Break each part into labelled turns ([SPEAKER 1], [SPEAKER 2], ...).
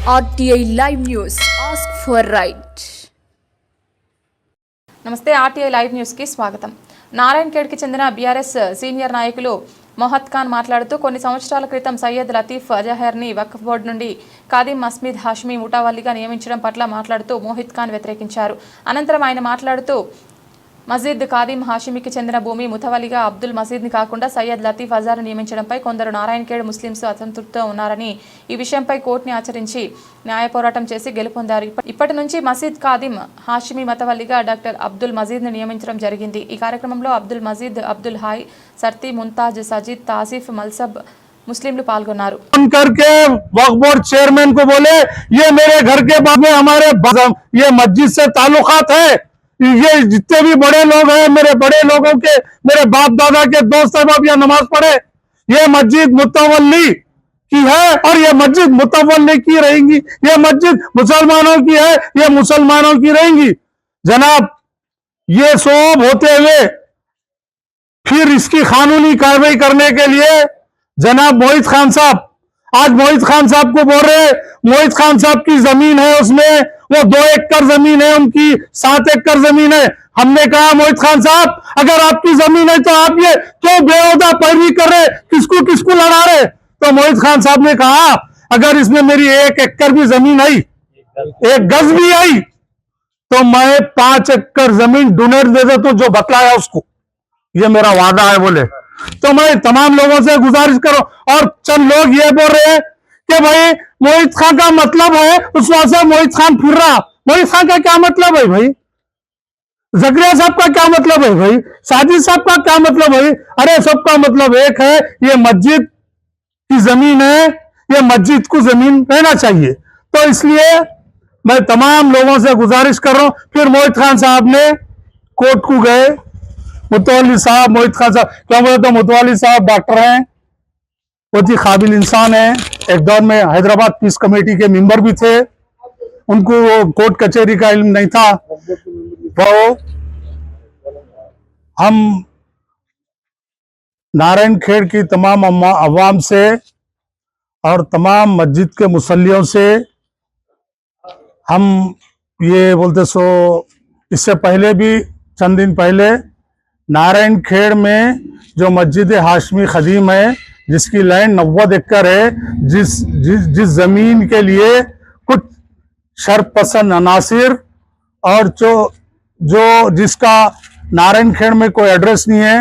[SPEAKER 1] RTI Live News. Ask for right.
[SPEAKER 2] నమస్తే RTI live news కి స్వాగతం. నారాయణ్ ఖేడ్ కి చెందిన బీఆర్ఎస్ సీనియర్ నాయకులు మొహత్ ఖాన్ మాట్లాడుతూ కొన్ని సంవత్సరాల క్రితం సయ్యద్ లతీఫ్ అజహర్ ని వక్ఫ్ బోర్డు నుండి కాదిం మస్మిద్ హాష్మి ముఠావల్లిగా నియమించడం పట్ల మాట్లాడుతూ మోహిత్ ఖాన్ వ్యతిరేకించారు. అనంతరం ఆయన మాట్లాడుతూ మజీద్ కాదిం హాషిమికి చెందిన భూమి ముతవల్లిగా అబ్దుల్ మజీద్ని కాకుండా సయ్యద్ లతీఫ్ అజార్ నియమించడంపై కొందరు నారాయణ్ ఖేడ్ ముస్లింస్ అసంతృప్తితో ఉన్నారని, ఈ విషయంపై కోర్టుని ఆచరించి న్యాయ పోరాటం చేసి గెలుపొందారు. ఇప్పటి నుంచి మసీద్ కాదిం హాషిమి మతవల్లిగా డాక్టర్ అబ్దుల్ మజీద్ని నియమించడం జరిగింది. ఈ కార్యక్రమంలో అబ్దుల్ మజీద్, అబ్దుల్ హాయ్, సర్తి, ముంతాజ్, సజీద్, తాసిఫ్, మల్సబ్ ముస్లింలు పాల్గొన్నారు.
[SPEAKER 3] करके वक्फ बोर्ड चेयरमैन को बोले ये मेरे घर के बाद में हमारे ये मस्जिद से ताल्लुकात है, ये जितने भी बड़े लोग हैं मेरे बड़े लोगों के, मेरे बाप दादा के दोस्त साहब यहाँ नमाज पढ़े, ये मस्जिद मुतवल्ली की है और ये मस्जिद मुतवल्ली की रहेंगी, ये मस्जिद मुसलमानों की है, ये मुसलमानों की रहेंगी. जनाब ये सब होते हुए फिर इसकी कानूनी कार्रवाई करने के लिए जनाब मोहित खान साहब, आज मोहित खान साहब को बोल रहे, मोहित खान साहब की जमीन है, उसमें वो 2 एकड़ जमीन है, उनकी 7 एकड़ जमीन है. हमने कहा मोहित खान साहब अगर आपकी जमीन है तो आप ये क्यों बेहुदा पैरवी कर रहे, किसको किसको लड़ा रहे? तो मोहित खान साहब ने कहा अगर इसमें मेरी 1 एकड़ भी जमीन आई, 1 गज भी आई, तो मैं 5 एकड़ जमीन डोनेट दे देता हूं जो बतलाया उसको, ये मेरा वादा है बोले. तो मैं तमाम लोगों से गुजारिश करो, और चंद लोग ये बोल रहे हैं कि भाई मोहित खान का मतलब है उस वहां से मोहित खान फिर रहा. मोहित खान का क्या मतलब है भाई? जकरिया साहब का क्या मतलब है भाई? साजिद साहब का क्या मतलब है? अरे सबका मतलब एक है, ये मस्जिद की जमीन है, ये मस्जिद को जमीन रहना चाहिए. तो इसलिए मैं तमाम लोगों से गुजारिश कर रहा हूं. फिर मोहित खान साहब ने कोर्ट को गए, मुतवल्ली साहब, मोहित खान साहब क्या बोले, तो मुतवल्ली साहब डॉक्टर हैं, बहुत ही काबिल इंसान है, एक दौर में हैदराबाद पीस कमेटी के मेंबर भी थे, उनको कोर्ट कचहरी का इल्म नहीं था. वो हम नारायण खेड़ की तमाम अवाम से और तमाम मस्जिद के मुसल्लियों से हम ये बोलते सो, इससे पहले भी चंद दिन पहले नारायण खेड़ में जो मस्जिद हाशमी खदीम है, जिसकी लैंड 90 एकड़ है, जिस जमीन के लिए कुछ शर्त पसंद अनासिर और जो जिसका नारायण खेड़ में कोई एड्रेस नहीं है,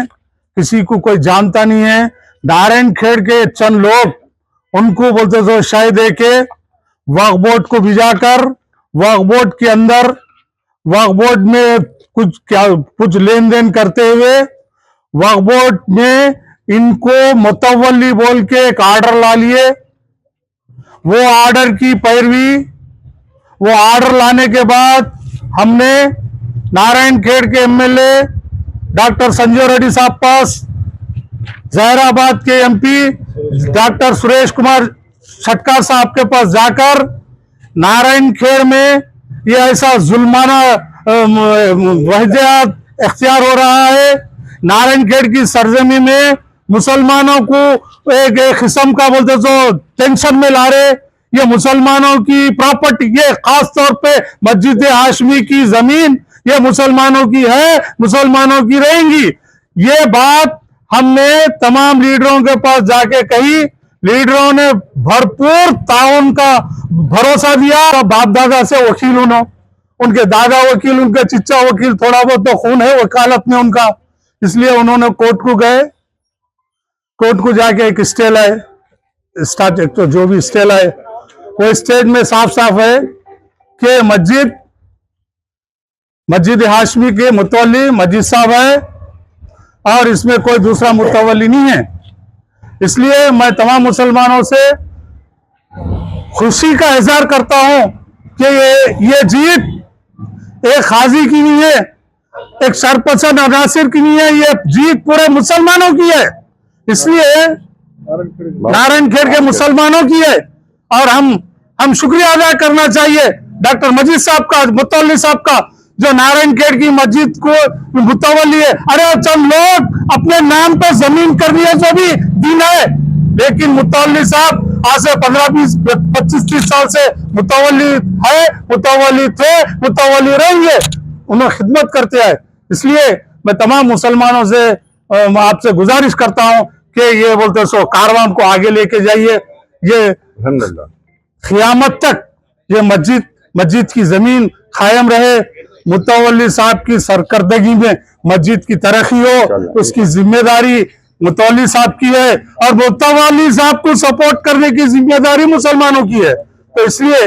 [SPEAKER 3] किसी को कोई जानता नहीं है, नारायण खेड़ के चंद लोग उनको बोलते जो शायद दे के वक्फ बोर्ड को भिजाकर वक्फ बोर्ड के अंदर वक्फ बोर्ड में कुछ लेन देन करते हुए वक्फ बोर्ड में इनको मुतवल्ली बोल के एक ऑर्डर ला लिए. वो ऑर्डर की पैरवी, वो ऑर्डर लाने के बाद हमने नारायण खेड़ के एमएलए डॉक्टर संजय रेड्डी साहब पास, जहराबाद के एमपी डॉक्टर सुरेश कुमार छटकार साहब के पास जाकर नारायण खेड़ में ये ऐसा जुल्माना वहदियात इख्तियार हो रहा है, नारायण खेड़ की सरजमी में मुसलमानों को एक किस्म का बोलते जो टेंशन में ला रहे, ये मुसलमानों की प्रॉपर्टी, ये खास तौर पे मस्जिद हाशमी की जमीन ये मुसलमानों की है, मुसलमानों की रहेंगी. ये बात हमने तमाम लीडरों के पास जाके कही, लीडरों ने भरपूर ताउन का भरोसा दिया. बाप दादा से वकील उनके दादा वकील, उनके चिच्चा वकील, थोड़ा बहुत तो खून है वकालत में उनका, इसलिए उन्होंने कोर्ट को गए. कोर्ट को जाके एक स्टे लाए, तो जो भी स्टे लाए वो स्टेज में साफ साफ है कि मस्जिद हाशमी के मुतवल्ली मस्जिद साहब है और इसमें कोई दूसरा मुतवल्ली नहीं है. इसलिए मैं तमाम मुसलमानों से खुशी का इजहार करता हूं कि ये जीत एक खाजी की नहीं है, एक सरपसंद अनासिर की नहीं है, ये जीत पूरे मुसलमानों की है. इसलिए नारायण खेड़ के मुसलमानों की है और हम शुक्रिया अदा करना चाहिए डॉक्टर मजीद साहब का, मुतवल्ली साहब का, जो नारायण खेड़ की मस्जिद को मुतवल्ली है. अरे चंद लोग अपने नाम पर जमीन कर दिए जो भी दिन है, लेकिन मुतवल्ली साहब आज से 15, 20, 25, 30 साल से मुतवल्ली है, मुतवल्ली थे, मुतवल्ली रहेंगे, उन्हें खिदमत करते हैं। इसलिए मैं तमाम मुसलमानों से आपसे गुजारिश करता हूं कि ये बोलते सो कारवान को आगे लेके जाइए। ये क़यामत तक ये मस्जिद की जमीन कायम रहे, मुतवल्ली साहब की सरकर्दगी में मस्जिद की तरक्की हो, उसकी जिम्मेदारी मुतवल्ली साहब की है और मुतवल्ली साहब को सपोर्ट करने की जिम्मेदारी मुसलमानों की है। तो इसलिए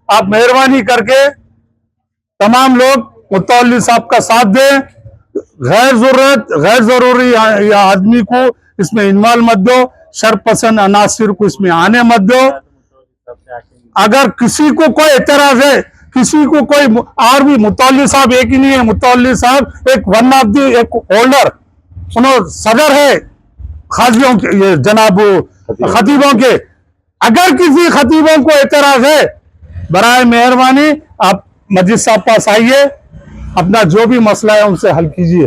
[SPEAKER 3] आप मेहरबानी करके तमाम लोग मुतवल्ली साहब का साथ दें। गैर जरूरी आदमी को इसमें इन्वॉल्व मत दो, शरपसंद अनासिर को इसमें आने मत दो। अगर किसी को कोई एतराज है, किसी को कोई और भी, मुतवल्ली साहब एक ही नहीं है, मुतवल्ली साहब एक वन ऑफ दी एक होल्डर, उन्होंने सदर है खाजियों के, ये जनाब खतीबों के। अगर किसी खतीबों को एतराज है, बराए मेहरबानी आप मस्जिद साहब पास आइए, अपना जो भी मसला है उनसे हल कीजिए,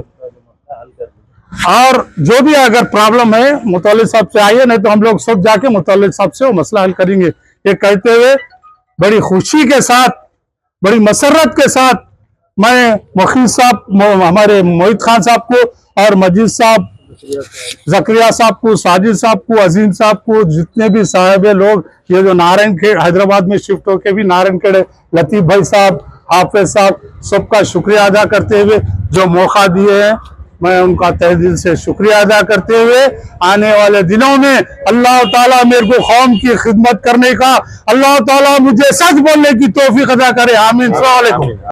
[SPEAKER 3] और जो भी अगर प्रॉब्लम है मुतवल्ली साहब से आइए, नहीं तो हम लोग सब जाके मुतवल्ली साहब से वो मसला हल करेंगे। ये कहते हुए बड़ी खुशी के साथ, बड़ी मसरत के साथ मैं वकील साहब, हमारे मोहित खान साहब को और मजीद साहब, जकरिया साहब को, साजिद साहब को, अजीम साहब को, जितने भी साहब लोग ये जो नारायणखेड़ हैदराबाद में शिफ्ट होके भी नारायणखेड़, लतीफ भाई साहब, हाफिज साहब, सबका शुक्रिया अदा करते हुए जो मौका दिए हैं, मैं उनका तहे दिल से शुक्रिया अदा करते हुए आने वाले दिनों में अल्लाह ताला मेरे को कौम की खिदमत करने का, अल्लाह ताला मुझे सच बोलने की तौफीक अदा करे। आमीन। अस्सलाम वालेकुम।